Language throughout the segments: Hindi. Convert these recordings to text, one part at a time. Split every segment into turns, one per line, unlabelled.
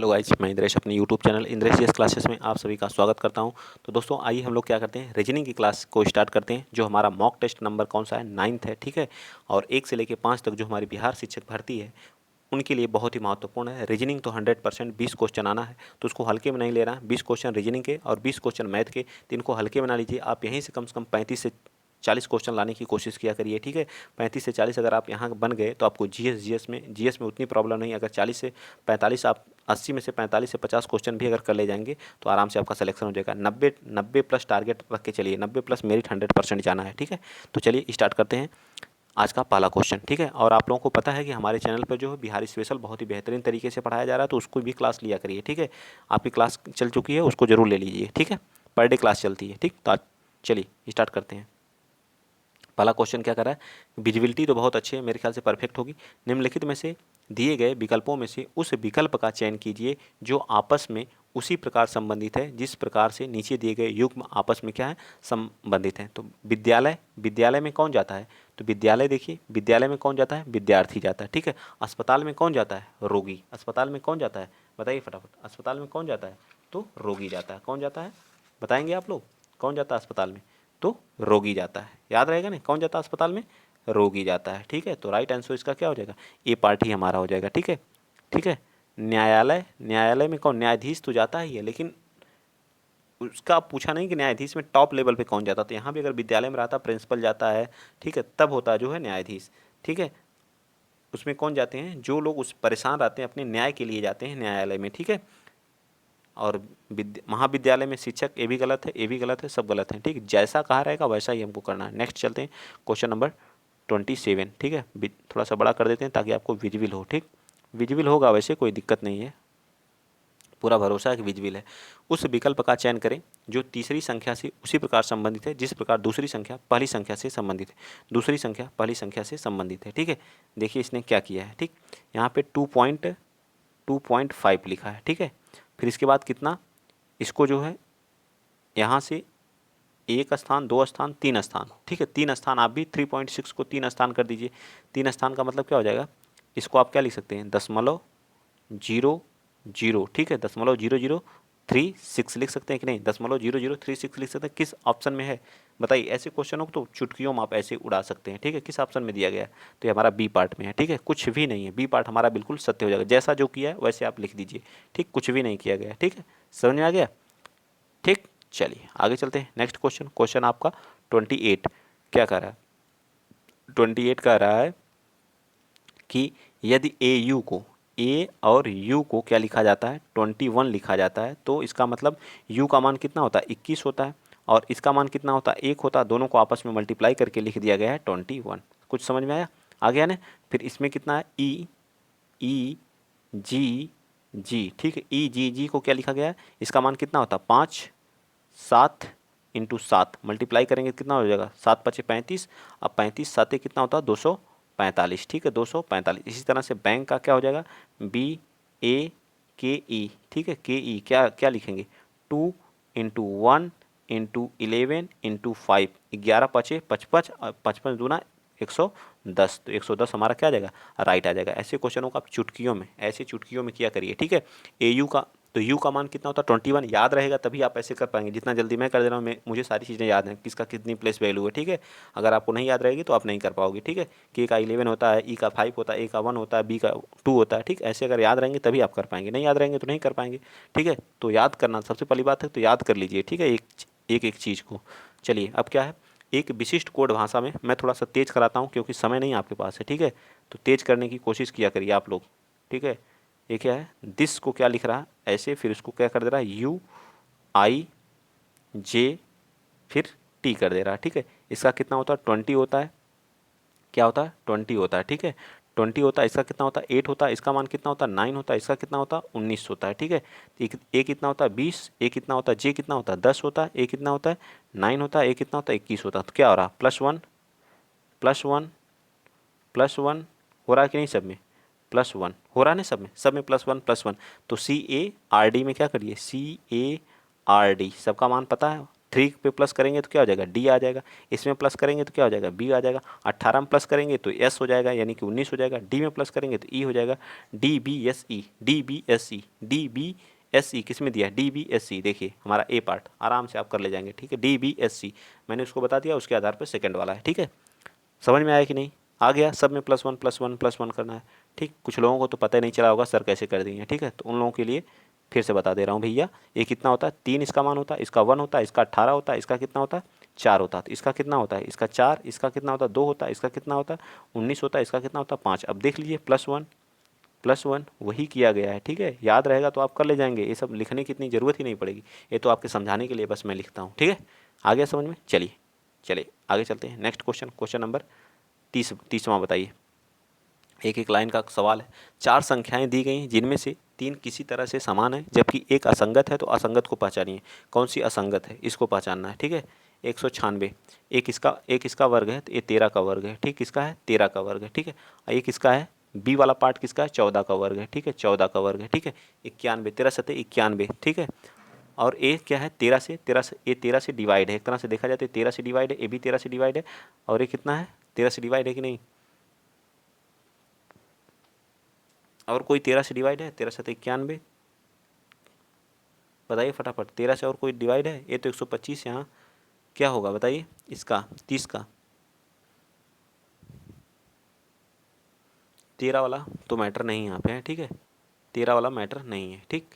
हेलो गाइस, मैं इंद्रेश अपने YouTube channel Indresh GS classes में आप सभी का स्वागत करता हूं। तो दोस्तों आइए हम लोग क्या करते हैं, रीजनिंग की क्लास को स्टार्ट करते हैं। जो हमारा मॉक टेस्ट नंबर कौन सा है, 9th है, ठीक है। और 1 से लेकर 5 तक जो हमारी बिहार शिक्षक भर्ती है उनके लिए बहुत ही महत्वपूर्ण है। रीजनिंग तो 100% 20 क्वेश्चन आना है, तो उसको हल्के में नहीं ले रहा है। 20 क्वेश्चन रीजनिंग के और 20 क्वेश्चन मैथ के, तो इनको हल्के में ना लीजिए। आप यहीं से कम 35 से 40 क्वेश्चन लाने की कोशिश किया करिए, ठीक है। 35 से 40 अगर आप यहाँ बन गए तो आपको जीएस में उतनी प्रॉब्लम नहीं। अगर 40 से 45 आप 80 में से 45 से 50 क्वेश्चन भी अगर कर ले जाएंगे तो आराम से आपका सिलेक्शन हो जाएगा। 90 प्लस टारगेट रख के चलिए, 90 प्लस मेरिट 100% जाना है, ठीक है। तो चलिए स्टार्ट करते हैं आज का पहला क्वेश्चन, ठीक है। और आप लोगों को पता है कि हमारे चैनल पर जो है बिहारी स्पेशल बहुत ही बेहतरीन तरीके से पढ़ाया जा रहा है, तो उसको भी क्लास लिया करिए, ठीक है। आपकी क्लास चल चुकी है, उसको जरूर ले लीजिए, ठीक है। पर डे क्लास चलती है, ठीक। तो चलिए स्टार्ट करते हैं। पहला क्वेश्चन क्या कर रहा है, विजिबिलिटी तो बहुत अच्छी है, मेरे ख्याल से परफेक्ट होगी। निम्नलिखित में से दिए गए विकल्पों में से उस विकल्प का चयन कीजिए जो आपस में उसी प्रकार संबंधित है जिस प्रकार से नीचे दिए गए युग्म आपस में क्या है, संबंधित हैं। तो विद्यालय, विद्यालय में कौन जाता है, तो विद्यालय देखिए, विद्यालय में कौन जाता है, विद्यार्थी जाता है, ठीक है। अस्पताल में कौन जाता है, रोगी। अस्पताल में कौन जाता है, बताइए फटाफट। अस्पताल में कौन जाता है, तो रोगी जाता है। कौन जाता है, बताएंगे आप लोग, कौन जाता है अस्पताल में, तो रोगी जाता है। याद रहेगा ना, कौन जाता है अस्पताल में, रोगी जाता है, ठीक है। तो राइट आंसर इसका क्या हो जाएगा, ए पार्ट ही हमारा हो जाएगा, ठीक है। ठीक है। न्यायालय, न्यायालय में कौन, न्यायाधीश तो जाता ही है, लेकिन उसका पूछा नहीं कि न्यायाधीश में टॉप लेवल पे कौन जाता। तो यहाँ भी अगर विद्यालय में रहता प्रिंसिपल जाता है, ठीक है, तब होता जो है न्यायाधीश, ठीक है। उसमें कौन जाते हैं, जो लोग उस परेशान रहते हैं अपने न्याय के लिए जाते हैं न्यायालय में, ठीक है। और महाविद्यालय में शिक्षक, ये भी गलत है, ये भी गलत है, सब गलत है, ठीक। जैसा कहा रहेगा वैसा ही हमको करना है। नेक्स्ट चलते हैं क्वेश्चन नंबर 27, ठीक है। थोड़ा सा बड़ा कर देते हैं ताकि आपको विजिबल हो, ठीक। विजिबल होगा, वैसे कोई दिक्कत नहीं है, पूरा भरोसा है कि विजिबल है। उस विकल्प का चयन करें जो तीसरी संख्या से उसी प्रकार संबंधित है जिस प्रकार दूसरी संख्या पहली संख्या से संबंधित है। दूसरी संख्या पहली संख्या से संबंधित है, ठीक है। देखिए इसने क्या किया है, ठीक। यहाँ पे 2.5 लिखा है, ठीक है। फिर इसके बाद कितना, इसको जो है यहाँ से एक स्थान, दो स्थान, तीन स्थान, ठीक है। तीन स्थान, आप भी 3.6 को 3 स्थान कर दीजिए। 3 स्थान का मतलब क्या हो जाएगा, इसको आप क्या लिख सकते हैं, 0.00, ठीक है। 0.0036 लिख सकते हैं कि नहीं, 0.0036 लिख सकते हैं। किस ऑप्शन में है बताइए। ऐसे क्वेश्चनों को तो चुटकियों में आप ऐसे उड़ा सकते हैं, ठीक है। किस ऑप्शन में दिया गया है, तो ये हमारा बी पार्ट में है, ठीक है। कुछ भी नहीं है, बी पार्ट हमारा बिल्कुल सत्य हो जाएगा। जैसा जो किया है वैसे आप लिख दीजिए, ठीक। कुछ भी नहीं किया गया, ठीक है। समझ में आ गया, ठीक। चलिए आगे चलते हैं। नेक्स्ट क्वेश्चन, क्वेश्चन आपका 28 क्या कह रहा है, 28 कह रहा है कि यदि ए यू को, ए और यू को क्या लिखा जाता है, 21 लिखा जाता है, तो इसका मतलब यू का मान कितना होता है, 21 होता है, और इसका मान कितना होता है, 1 होता है। दोनों को आपस में मल्टीप्लाई करके लिख दिया गया है 21। कुछ समझ में आया, आ गया ना। फिर इसमें कितना है, ई जी जी, ठीक है। ई जी को क्या लिखा गया है, इसका मान कितना होता है 5, 7 इंटू 7 मल्टीप्लाई करेंगे कितना हो जाएगा, 7 पचे 35। अब 35 साते कितना होता है 245, ठीक है, 245। इसी तरह से बैंक का क्या हो जाएगा, BAKE, ठीक है। KE क्या क्या लिखेंगे, 2 इंटू 1 इंटू 11 इंटू 5, 11 पचे 55, 55 दूना 110, तो 110 हमारा क्या आ जाएगा, राइट आ जाएगा। ऐसे क्वेश्चनों को आप चुटकियों में, ऐसे चुटकियों में किया करिए, ठीक है। AU का, तो यू का मान कितना होता है 21, याद रहेगा तभी आप ऐसे कर पाएंगे। जितना जल्दी मैं कर दे रहा हूँ, मुझे सारी चीज़ें याद हैं, किसका कितनी प्लेस वैल्यू है, ठीक है। अगर आपको नहीं याद रहेगी तो आप नहीं कर पाओगे, ठीक है। के का 11 होता है, ई का 5 होता है, ए का 1 होता है, बी का 2 होता है, ठीक। ऐसे अगर याद रहेंगे तभी आप कर पाएंगे, नहीं याद रहेंगे तो नहीं कर पाएंगे, ठीक है। तो याद करना सबसे पहली बात है, तो याद कर लीजिए, ठीक है, एक चीज़ को। चलिए अब क्या है, एक विशिष्ट कोड भाषा में, मैं थोड़ा सा तेज़ कराता हूँ क्योंकि समय नहीं आपके पास है, ठीक है। तो तेज़ करने की कोशिश किया करिए आप लोग, ठीक है। ये क्या है, दिस को क्या लिख रहा है ऐसे, फिर उसको क्या कर दे रहा है UIJ, फिर T कर दे रहा है, ठीक है। इसका कितना होता है 20 होता है, क्या होता है 20 होता है, ठीक है। 20 होता है, इसका कितना होता है 8 होता है, इसका मान कितना होता है 9 होता है, इसका कितना होता है 19 होता है, ठीक है। ए कितना होता है 20, ए कितना होता है, जे कितना होता है 10 होता है, ए कितना होता है 9 होता है, ए कितना होता है 21 होता है। तो क्या हो रहा है, +1 +1 +1 हो रहा है कि नहीं, सब में +1 हो रहा है ना, सब में +1 +1। तो CARD में क्या करिए, CARD सबका मान पता है, 3 पे प्लस करेंगे तो क्या हो जाएगा, डी आ जाएगा। इसमें प्लस करेंगे तो क्या हो जाएगा, बी आ जाएगा। 18 में प्लस करेंगे तो एस हो जाएगा, यानी कि 19 हो जाएगा। डी में प्लस करेंगे तो ई हो जाएगा। D B S E, D B S E, D B S E किस में दिया है, डी बी एस सी। देखिए हमारा ए पार्ट आराम से आप कर ले जाएंगे, ठीक है। डी बी एस सी मैंने उसको बता दिया, उसके आधार पर सेकंड वाला है, ठीक है। समझ में आया कि नहीं, आ गया। सब में +1 +1 +1 करना है, ठीक। कुछ लोगों को तो पता ही नहीं चला होगा सर कैसे कर दिए, ठीक है। तो उन लोगों के लिए फिर से बता दे रहा हूँ भैया। ये कितना होता है, 3 इसका मान होता है, इसका 1 होता है, इसका 18 होता है, इसका कितना होता है 4 होता है। तो इसका कितना होता है, इसका 4, इसका कितना होता है 2 होता है, इसका कितना होता है 19 होता है, इसका कितना होता है 5। अब देख लीजिए +1 वही किया गया है, ठीक है। याद रहेगा तो आप कर ले जाएंगे, ये सब लिखने की इतनी ज़रूरत ही नहीं पड़ेगी, ये तो आपके समझाने के लिए बस मैं लिखता हूँ, ठीक है। आ गया समझ में। चलिए आगे चलते हैं। नेक्स्ट क्वेश्चन नंबर 30वां बताइए। एक एक लाइन का सवाल है। 4 संख्याएं दी गई हैं जिनमें से 3 किसी तरह से समान है जबकि एक असंगत है, तो असंगत को पहचानिए। कौन सी असंगत है, इसको पहचानना है, ठीक है। 196, एक इसका वर्ग है तो ये 13 का वर्ग है, ठीक। किसका है, 13 का वर्ग है, ठीक है। एक इसका है, बी वाला पार्ट किसका है, 14 का वर्ग है, ठीक है। 14 का वर्ग है, ठीक है। 91, 13 सतह 91, ठीक है। और ए क्या है, 13 से ये 13 से डिवाइड है, एक तरह से देखा जाए तो 13 से डिवाइड है, ए भी 13 से डिवाइड है। और ये कितना है, 13 से डिवाइड है कि नहीं, और कोई 13 से डिवाइड है, 13 सतह 91, बताइए फटाफट। 13 से और कोई डिवाइड है, ये तो 125 यहाँ क्या होगा बताइए, इसका 30 का। 13 वाला तो मैटर नहीं यहाँ पे है, ठीक है। 13 वाला मैटर नहीं है, ठीक।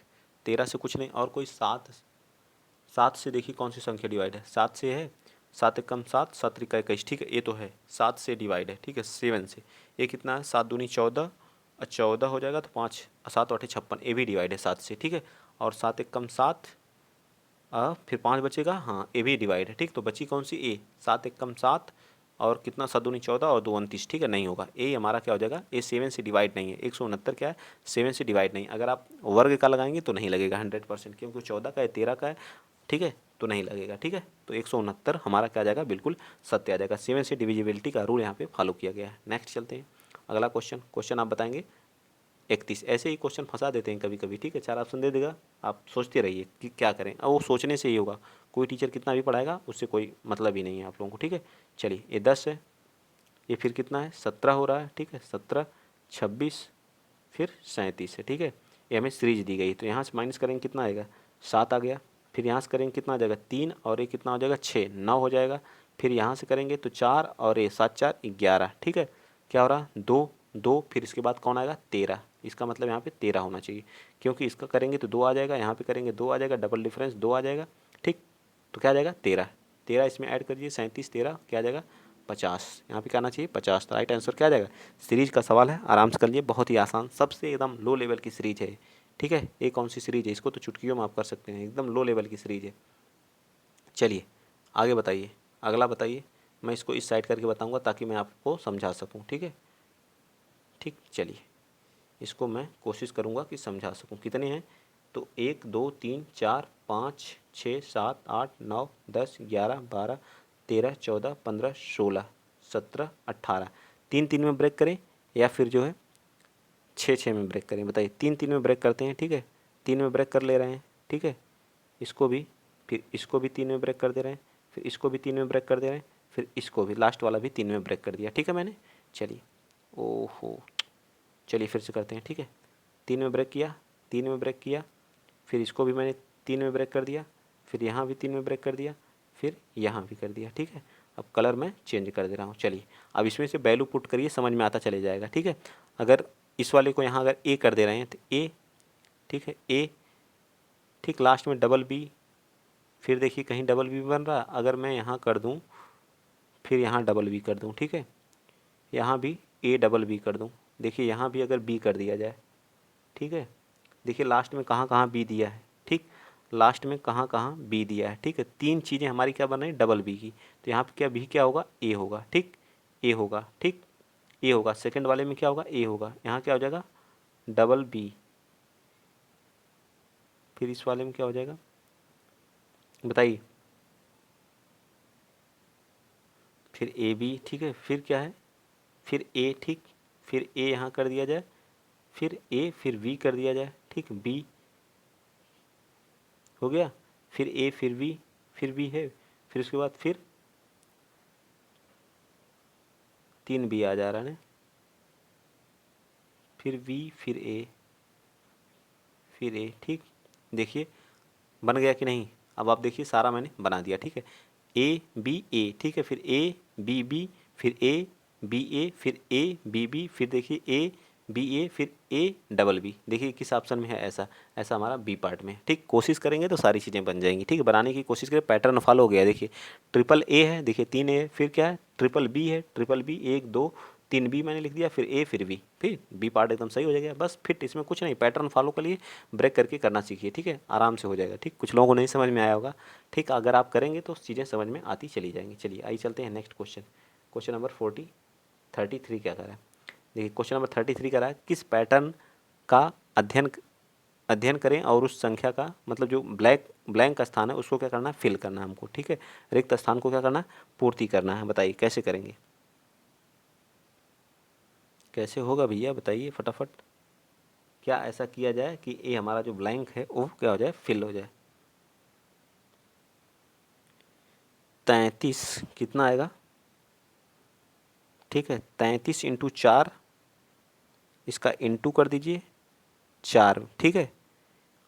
13 से कुछ नहीं, और कोई 7 से देखिए कौन सी संख्या डिवाइड है, 7 से है। 7 एकम 7, 7 त्रिका 21, ठीक है। ये तो है 7 से डिवाइड है, ठीक है। 7 से ये कितना है, 7 दूनी 14, 14 हो जाएगा तो 5, 7 8 56, ये भी डिवाइड है 7 से, ठीक है। और 7 एकम 7, फिर 5 बचेगा, हाँ ये भी डिवाइड है, ठीक। तो बची कौन सी, ए। 7 एकम 7 और कितना, 7 दूनी 14 और 2 29, ठीक है। नहीं होगा, ए हमारा क्या हो जाएगा, ए 7 से डिवाइड नहीं है। 169 क्या है, 7 से डिवाइड नहीं। अगर आप वर्ग का लगाएंगे तो नहीं लगेगा 100%, क्योंकि 14 का है, 13 का है, ठीक है, तो नहीं लगेगा, ठीक है। तो 169 हमारा क्या आ जाएगा, बिल्कुल सत्य आ जाएगा। 7 से डिविजिबिलिटी का रूल यहाँ पे फॉलो किया गया है। नेक्स्ट चलते हैं, अगला क्वेश्चन आप बताएंगे 31। ऐसे ही क्वेश्चन फंसा देते हैं कभी कभी, ठीक है। 4 ऑप्शन दे देगा, आप सोचते रहिए कि क्या करें, और वो सोचने से ही होगा। कोई टीचर कितना भी पढ़ाएगा उससे कोई मतलब ही नहीं है आप लोगों को, ठीक है। चलिए ये 10 है, ये फिर कितना है 17 हो रहा है, ठीक है। 17, 26, फिर 37 है, ठीक है। ये हमें सीरीज दी गई, तो यहाँ से माइनस करेंगे कितना आएगा, 7 आ गया। फिर यहाँ से करेंगे कितना आ जाएगा, 3, और ये कितना हो जाएगा 6, 9 हो जाएगा। फिर यहाँ से करेंगे तो 4, और ये 7 4 11, ठीक है। क्या हो रहा, 2 2, फिर इसके बाद कौन आएगा 13। इसका मतलब यहाँ पे 13 होना चाहिए, क्योंकि इसका करेंगे तो 2 आ जाएगा, यहाँ पे करेंगे 2 आ जाएगा, डबल डिफरेंस 2 आ जाएगा, ठीक। तो क्या आ जाएगा 13, 13 इसमें ऐड कर दीजिए, 37 13 क्या आ जाएगा 50। यहाँ पे क्या आना चाहिए 50। तो राइट आंसर क्या आ जाएगा। सीरीज का सवाल है, आराम से कर लिए, बहुत ही आसान, सबसे एकदम लो लेवल की सीरीज है, ठीक है। ये कौन सी सीरीज है, इसको तो चुटकियों में आप कर सकते हैं, एकदम लो लेवल की सीरीज है। चलिए आगे बताइए, अगला बताइए। मैं इसको इस साइड करके बताऊंगा ताकि मैं आपको समझा सकूं, ठीक है। ठीक, चलिए इसको मैं कोशिश करूंगा कि समझा सकूं। कितने हैं, तो 1 2 3 4 5 6 7 8 9 10 11 12 13 14 15 16 17 18। 3 3 में ब्रेक करें या फिर जो है 6 6 में ब्रेक करें, बताइए। 3 3 में ब्रेक करते हैं, ठीक है। 3 में ब्रेक कर ले रहे हैं, ठीक है। इसको भी, फिर इसको भी 3 में ब्रेक कर दे रहे हैं, फिर इसको भी 3 में ब्रेक कर दे रहे हैं, फिर इसको भी, लास्ट वाला भी 3 में ब्रेक कर दिया, ठीक है मैंने। चलिए, ओहो, चलिए फिर से करते हैं, ठीक है। 3 में ब्रेक किया, 3 में ब्रेक किया, फिर इसको भी मैंने 3 में ब्रेक कर दिया, फिर यहाँ भी 3 में ब्रेक कर दिया, फिर यहाँ भी कर दिया, ठीक है। अब कलर मैं चेंज कर दे रहा हूँ। चलिए अब इसमें से वैल्यू पुट करिए, समझ में आता चले जाएगा, ठीक है। अगर इस वाले को यहाँ अगर ए कर दे रहे हैं तो ए, ठीक है, ए, ठीक। लास्ट में डबल बी, फिर देखिए कहीं डबल बी बन रहा, अगर मैं यहाँ कर दूँ, फिर यहाँ डबल बी कर दूँ, ठीक है। यहाँ भी ए डबल बी कर दूँ, देखिए यहाँ भी अगर बी कर दिया जाए, ठीक है। देखिए लास्ट में कहाँ कहाँ बी दिया है, ठीक। लास्ट में कहाँ कहाँ बी दिया है, ठीक है। 3 चीज़ें हमारी क्या बन रही है, डबल बी की। तो यहाँ पे क्या बी क्या होगा, ए होगा, ठीक। ए होगा, ठीक, ए होगा। सेकंड वाले में क्या होगा, ए होगा। यहाँ क्या हो जाएगा, डबल बी। फिर इस वाले में क्या हो जाएगा बताइए, फिर ए बी, ठीक है। फिर क्या है, फिर ए, ठीक। फिर ए यहाँ कर दिया जाए, फिर ए, फिर वी कर दिया जाए, ठीक। बी हो गया, फिर ए, फिर वी, फिर बी है, फिर उसके बाद फिर 3 बी आ जा रहा है, फिर बी, फिर ए, फिर ए। ठीक, देखिए बन गया कि नहीं। अब आप देखिए सारा मैंने बना दिया। ठीक है, ए बी ए, ठीक है, फिर ए बी बी, फिर ए बी ए, फिर ए बी बी, फिर देखिए ए बी ए, फिर ए डबल बी। देखिए किस ऑप्शन में है, ऐसा ऐसा हमारा बी पार्ट में। ठीक, कोशिश करेंगे तो सारी चीज़ें बन जाएंगी। ठीक है, बनाने की कोशिश करें, पैटर्न फॉलो हो गया। देखिए ट्रिपल ए है, देखिए 3 ए, फिर क्या है ट्रिपल बी है, ट्रिपल बी 1 2 3 बी मैंने लिख दिया, फिर ए फिर बी पार्ट एकदम सही हो जाएगा। बस फिट, इसमें कुछ नहीं, पैटर्न फॉलो के लिए ब्रेक करके करना सीखिए। ठीक है, आराम से हो जाएगा। ठीक, कुछ लोगों को नहीं समझ में आया होगा। ठीक, अगर आप करेंगे तो चीज़ें समझ में आती चली जाएंगी। चलिए आइए चलते हैं नेक्स्ट क्वेश्चन। क्वेश्चन नंबर 33 क्या करा है। देखिए क्वेश्चन नंबर 33 करा है, किस पैटर्न का अध्ययन अध्ययन करें और उस संख्या का मतलब जो ब्लैंक स्थान है उसको क्या करना है, फिल करना है हमको। ठीक है, रिक्त स्थान को क्या करना है, पूर्ति करना है। बताइए कैसे करेंगे, कैसे होगा भैया, बताइए फटाफट। क्या ऐसा किया जाए कि ये हमारा जो ब्लैंक है वो क्या हो जाए, फिल हो जाए। 33 कितना आएगा, ठीक है 33 इंटू 4, इसका इंटू कर दीजिए 4। ठीक है,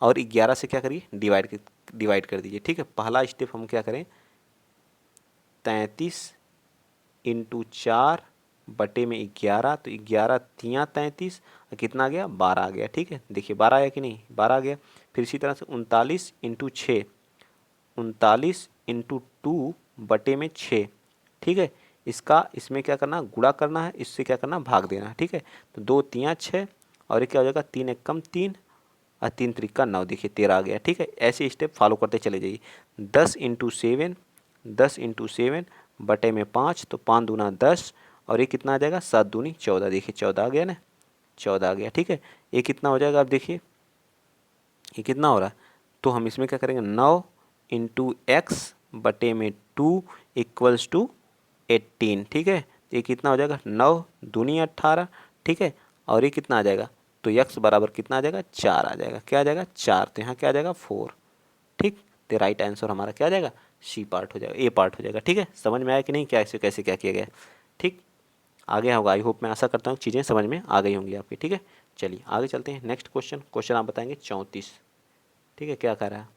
और 11 से क्या करिए, डिवाइड कर दीजिए। ठीक है, पहला स्टेप हम क्या करें, 33 इंटू 4 बटे में 11, तो 11 तियाँ 33, कितना आ गया 12 आ गया। ठीक है, देखिए 12 आया कि नहीं, 12 आ गया। फिर इसी तरह से 39 इंटू 6, 39 इंटू 2 बटे में 6। ठीक है, इसका इसमें क्या करना, गुणा करना है, इससे क्या करना, भाग देना है। ठीक है, तो 2 तियाँ 6, और ये क्या हो जाएगा 3 एक कम 3, और 3 त्रिका 9, देखिए 13 आ गया। ठीक है, ऐसे स्टेप फॉलो करते चले जाइए। 10 इंटू 7, 10 इंटू 7 बटे में 5, तो 5 दूना 10, और ये कितना आ जाएगा 7 दूनी 14, देखिए 14 आ गया ना, 14 आ गया। ठीक है, ये कितना हो जाएगा, आप देखिए ये कितना हो रहा है, तो हम इसमें क्या करेंगे 9 इंटू एक्स बटे में 2 इक्वल्स टू 18। ठीक है, ये कितना हो जाएगा 9 दूनी 18। ठीक है, और ये कितना आ जाएगा, तो यक्स बराबर कितना आ जाएगा 4 आ जाएगा। क्या आ जाएगा 4, तो यहाँ क्या आ जाएगा 4। ठीक, तो राइट आंसर हमारा क्या आ जाएगा, सी पार्ट हो जाएगा, ए पार्ट हो जाएगा। ठीक है, समझ में आया कि नहीं, क्या ऐसे कैसे क्या किया गया। ठीक, आ गया होगा, आई होप, मैं आशा करता हूँ चीज़ें समझ में आ गई होंगी आपकी। ठीक है, चलिए आगे चलते हैं। नेक्स्ट क्वेश्चन, क्वेश्चन आप बताएंगे 34। ठीक है, क्या कह रहा है,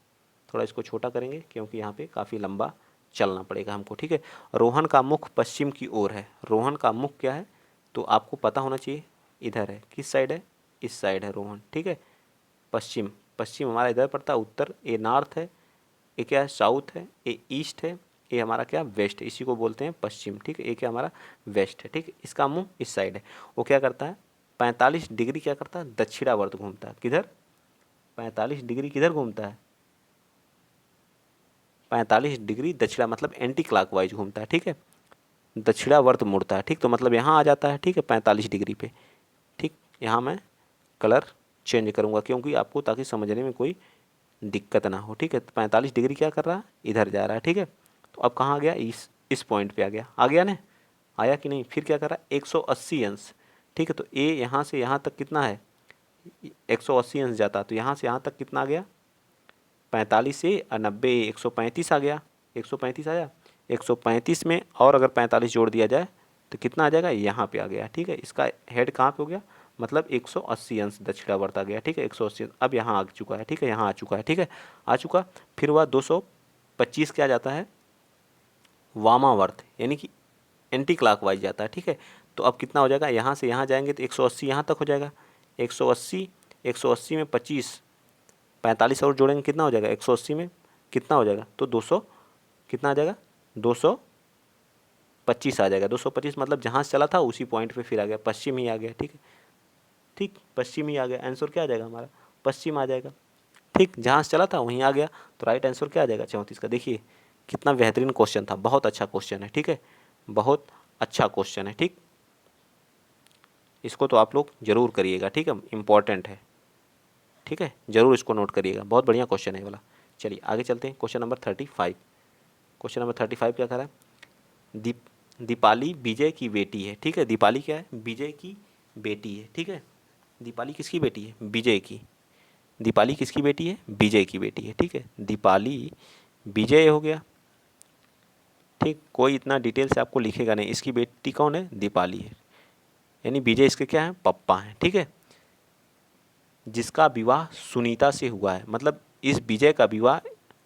थोड़ा इसको छोटा करेंगे क्योंकि यहाँ पे काफ़ी लंबा चलना पड़ेगा हमको। ठीक है, रोहन का मुख पश्चिम की ओर है। रोहन का मुख क्या है, तो आपको पता होना चाहिए, इधर है, किस साइड है, इस साइड है रोहन। ठीक है, पश्चिम, पश्चिम हमारा इधर पड़ता है, उत्तर ए नॉर्थ है, ए क्या है साउथ है, ए ईस्ट है, ये हमारा क्या वेस्ट है, इसी को बोलते हैं पश्चिम। ठीक है, ये क्या हमारा वेस्ट है। ठीक है, इसका मुंह इस साइड है। वो क्या करता है 45 डिग्री क्या करता है, दक्षिणावर्त घूमता है। किधर, 45 डिग्री किधर घूमता है, 45 डिग्री दक्षिणा मतलब एंटी क्लॉकवाइज घूमता है। ठीक है, दक्षिणावर्त मुड़ता है। ठीक, तो मतलब यहाँ आ जाता है। ठीक है, 45 डिग्री पे। ठीक, यहाँ मैं कलर चेंज करूँगा क्योंकि आपको, ताकि समझने में कोई दिक्कत ना हो। ठीक है, तो 45 डिग्री क्या कर रहा है, इधर जा रहा है। ठीक है, तो अब कहाँ आ गया, इस पॉइंट पे आ गया ना, आया कि नहीं। फिर क्या कर रहा है 180 अंश। ठीक है, तो ए यहाँ से यहाँ तक कितना है, 180 अंश जाता, तो यहाँ से यहाँ तक कितना आ गया 45 से 90, 135 आ गया, 135 आया। 135 में और अगर 45 जोड़ दिया जाए तो कितना आ जाएगा, यहाँ पे आ गया। ठीक है, इसका हेड कहाँ पे हो गया, मतलब 180 अंश दक्षिणावर्त आ गया। ठीक है, 180 अब यहाँ आ चुका है। ठीक है, यहाँ आ चुका है। ठीक है, आ चुका। फिर वह 225 क्या जाता है, वामावर्त, यानी कि एंटी क्लॉकवाइज जाता है। ठीक है, तो अब कितना हो जाएगा, यहाँ से यहाँ जाएंगे तो 180 यहाँ तक हो जाएगा। 180, 180 में 25, 45 और जोड़ेंगे कितना हो जाएगा, 180 में कितना हो जाएगा, तो 200 कितना आ जाएगा, 225 आ जाएगा। 225 मतलब जहाँ से चला था उसी पॉइंट पे फिर आ गया, पश्चिम ही आ गया। ठीक है, ठीक पश्चिम ही आ गया। आंसर क्या आ जाएगा हमारा, पश्चिम आ जाएगा। ठीक, जहाँ से चला था वहीं आ गया, तो राइट आंसर क्या आ जाएगा 34 का। देखिए कितना बेहतरीन क्वेश्चन था, बहुत अच्छा क्वेश्चन है। ठीक है, बहुत अच्छा क्वेश्चन है। ठीक, इसको तो आप लोग जरूर करिएगा। ठीक है, इंपॉर्टेंट है। ठीक है, जरूर इसको नोट करिएगा, बहुत बढ़िया क्वेश्चन है वाला। चलिए आगे चलते हैं। क्वेश्चन नंबर 35, क्वेश्चन नंबर 35 क्या कर रहा है, दीपाली विजय की बेटी है। ठीक है, दीपाली क्या है, विजय की बेटी है। ठीक है, दीपाली किसकी बेटी है, विजय की। दीपाली किसकी बेटी है, विजय की बेटी है। ठीक है, दीपाली विजय हो गया, ठीक। कोई इतना डिटेल से आपको लिखेगा नहीं। इसकी बेटी कौन है? दीपाली है, यानी विजय इसके क्या है? पप्पा हैं, ठीक है। जिसका विवाह सुनीता से हुआ है, मतलब इस विजय का विवाह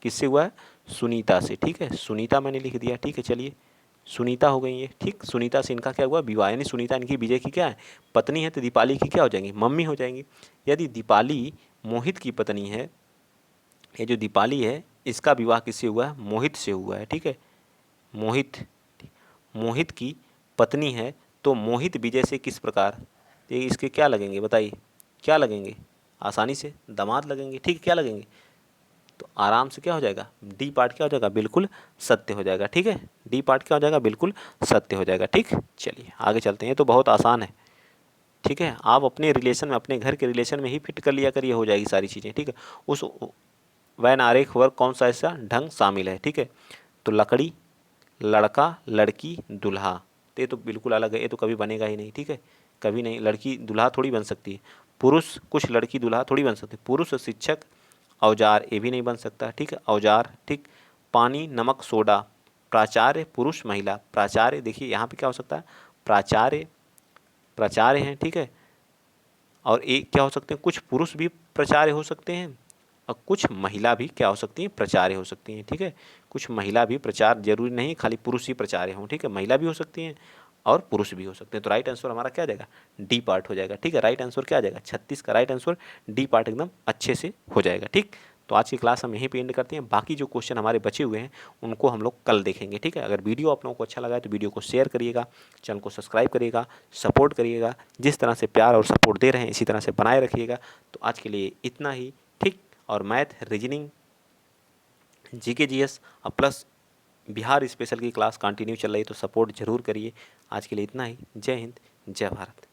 किससे हुआ है? सुनीता से, ठीक है। सुनीता मैंने लिख दिया, ठीक है। चलिए सुनीता हो गई ये, ठीक। सुनीता से इनका क्या हुआ? विवाह, यानी सुनीता इनकी विजय की क्या है? पत्नी है, तो दीपाली की क्या हो जाएंगी? मम्मी हो जाएंगी। यदि दीपाली मोहित की पत्नी है, ये जो दीपाली है इसका विवाह किससे हुआ है? मोहित से हुआ है, ठीक है। मोहित, मोहित की पत्नी है, तो मोहित विजय से किस प्रकार, ये इसके क्या लगेंगे बताइए? क्या लगेंगे? आसानी से दामाद लगेंगे, ठीक। क्या लगेंगे? तो आराम से क्या हो जाएगा? डी पार्ट क्या हो जाएगा? बिल्कुल सत्य हो जाएगा, ठीक है। डी पार्ट क्या हो जाएगा? बिल्कुल सत्य हो जाएगा, ठीक। चलिए आगे चलते हैं, ये तो बहुत आसान है, ठीक है। आप अपने रिलेशन में, अपने घर के रिलेशन में ही फिट कर लिया करिए, हो जाएगी सारी चीज़ें, ठीक है। उस वैन आरेख वर्ग कौन सा ऐसा ढंग शामिल है, ठीक है। तो लकड़ी, लड़का, लड़की, दूल्हा, तो ये तो बिल्कुल अलग है, ये तो कभी बनेगा ही नहीं, ठीक है। कभी नहीं, लड़की दूल्हा थोड़ी बन सकती है। पुरुष कुछ, लड़की दूल्हा थोड़ी बन सकती है। पुरुष शिक्षक, औजार, ये भी नहीं बन सकता, ठीक है। औजार, ठीक। पानी, नमक, सोडा, प्राचार्य, पुरुष, महिला। प्राचार्य, देखिए यहाँ पे क्या हो सकता है? प्राचार्य, प्राचार्य हैं, ठीक है। और एक क्या हो सकते हैं? कुछ पुरुष भी प्राचार्य हो सकते हैं, और कुछ महिला भी क्या हो सकती हैं? प्राचार्य हो सकती हैं, ठीक है। कुछ महिला भी प्रचार, जरूरी नहीं खाली पुरुष ही प्राचार्य हों, ठीक है। महिला भी हो सकती हैं और पुरुष भी हो सकते हैं। तो राइट आंसर हमारा क्या आ जाएगा? डी पार्ट हो जाएगा, ठीक है। राइट आंसर क्या आ जाएगा? 36 का राइट आंसर डी पार्ट एकदम अच्छे से हो जाएगा, ठीक। तो आज की क्लास हम यहीं पे एंड करते हैं। बाकी जो क्वेश्चन हमारे बचे हुए हैं उनको हम लोग कल देखेंगे, ठीक है। अगर वीडियो आप लोगों को अच्छा लगा है तो वीडियो को शेयर करिएगा, चैनल को सब्सक्राइब करिएगा, सपोर्ट करिएगा। जिस तरह से प्यार और सपोर्ट दे रहे हैं इसी तरह से बनाए रखिएगा। तो आज के लिए इतना ही, ठीक। और मैथ, रीजनिंग, जीके, जीएस और प्लस बिहार स्पेशल की क्लास कंटिन्यू चल रही है, तो सपोर्ट जरूर करिए। आज के लिए इतना ही। जय हिंद, जय भारत।